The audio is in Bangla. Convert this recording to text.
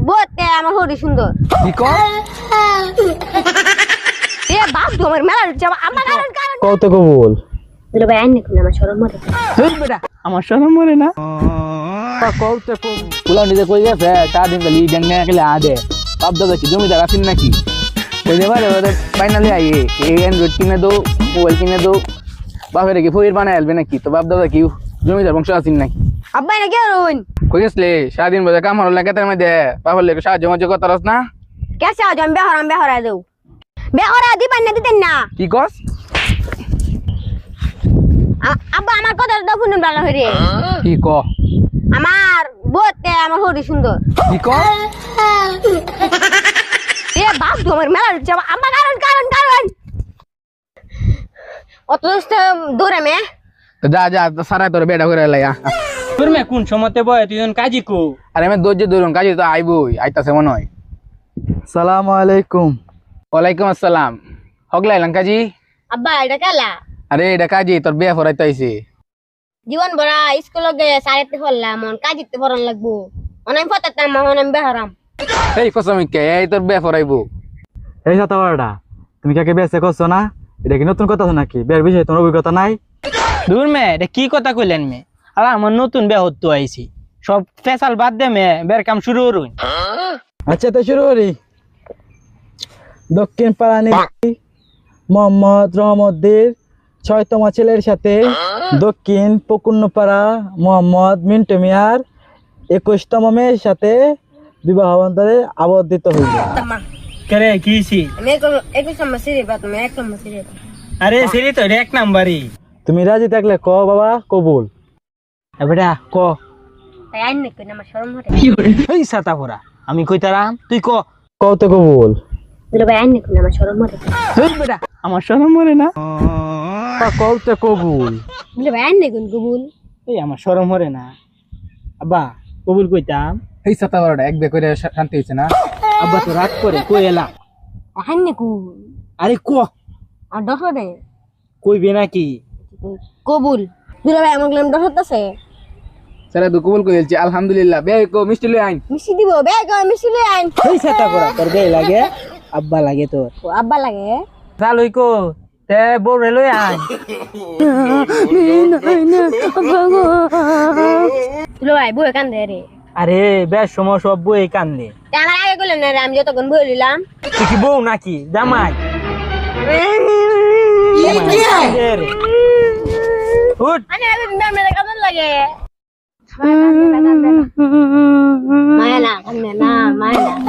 বউতে আমার হরি সুন্দর। কি কর এ বাপ তোমার মেলা যাবা আমার কারণ কত কবুল দুলো ভাই আইনে কোন আমার শরম মরে। হেই বেটা আমার শরম মরে না কত কবুল পুলা নিজে কই গেছে সারাদিন খালি ড্যাং খেলে আদে বাপ দাদা কি জমিদার আছেন নাকি ওই যে বারে ওদের ফাইনালি আইয়ে এই অ্যান্ড্রয়েড কিনে দো মোবাইল কিনে দো বাপের কি ফইর বানায় আলবে নাকি তো বাপ দাদা কি জমিদার বংশ আছেন নাকি আব্বা না কে রইন কই গেছলে সারাদিন বলে কাম হলো লাগে তার মধ্যে বাপের লেগে সাহায্য মজা করতারস না কেসে আজ আমি বেহরা দেও বেহরা দিবেন না দিতেন না কি কস আব্বা আমার কথা দাও শুনুন ভালো হইরে কি ক আমার বউতে আমার হরি সুন্দর। কি ক এ বাপ তোমার মেলা যাবা আমার কারণ অত দূরে মে যা যা সারা তোর বেড়া করে লাইয়া তোর মে কোন সময়তে বয় তুই কাজী কো আরে আমি দর্জি ধরুন কাজে তো আইবই আইতাছে মনে হয় সালামু আলাইকুম ওয়ালাইকুম আসসালাম হগলাইলাম কাজী আব্বা এটা কালা আরে এটা কাজী তোর বিয়া ফরাইতে আইছে জীবন ভরা স্কুল গে সাইতে হল্লা মন কাজিতে ভরন লাগবো অনেক ফতাতাম মহন আমি বেহরাম এই কসমিকে এই তোর বিয়া ফরাইবো এই সাতাবারটা তুমি কাকে বেসে করছো না এটা কি নতুন কথা নাকি বের বিষয়ে তোমার অভিজ্ঞতা নাই দূর মে এটা কি কথা কইলেন মে আর আমার নতুন বিয়া হতো আইছি সব ফেসাল বাদ দে মে বের কাম শুরু করুন আচ্ছা তো শুরু করি দক্ষিণ পাড়ানি মোহাম্মদ রহমদ্দির ৬তম ছেলের সাথে দক্ষিণ পকুন্নপাড়া মোহাম্মদ মিন্টু মিয়ার ২১তম মেয়ের সাথে বিবাহ বন্ধনে আবদ্ধিত হইল। করে কিছি আমি একটু সমস্যা বাত মে এক সমস্যা আরে সিরি তো এক নাম্বারই তুমি রাজি থাকলে ক বাবা কবুল। এবারে ক তাই আইন নাকি আমার শরম হরে এই সাতা ভরা আমি কইতারাম তুই ক কত কবুল দুলো ভাই আইন নাকি আমার শরম হরে এই বেটা আমার শরম মরে না কত কবুল দুলো ভাই আইন নাকি কবুল এই আমার শরম মরে না আব্বা কবুল কইতাম এই সাতা বারোটা এক বে করে শান্তি হইছে না আব্বা তো রাত করে কই এলা আইন নাকি আরে ক আর দশরে কইবে নাকি কবুল দুলো ভাই আমার নাম দশরতাছে সারা দু কবুল কইলছি আলহামদুলিল্লাহ বে কো মিষ্টি লই আইন মিষ্টি দিব বেগ মিষ্টি লই আইন এই সাতা ভরা তোর বে লাগে আব্বা লাগে তোর ও আব্বা লাগে চালুই কো তে বড় লই আয় দুলো ভাই বই কান্দে রে আরে বেশ সময় সব বই কান্দে তা আমার আগে কইলেন না রে আমি যতক্ষণ বই লিলাম তুই কি বউ নাকি জামাই উঠ আরে আমি মেরে কেমন লাগে মায়া না কান্দে না মায়া না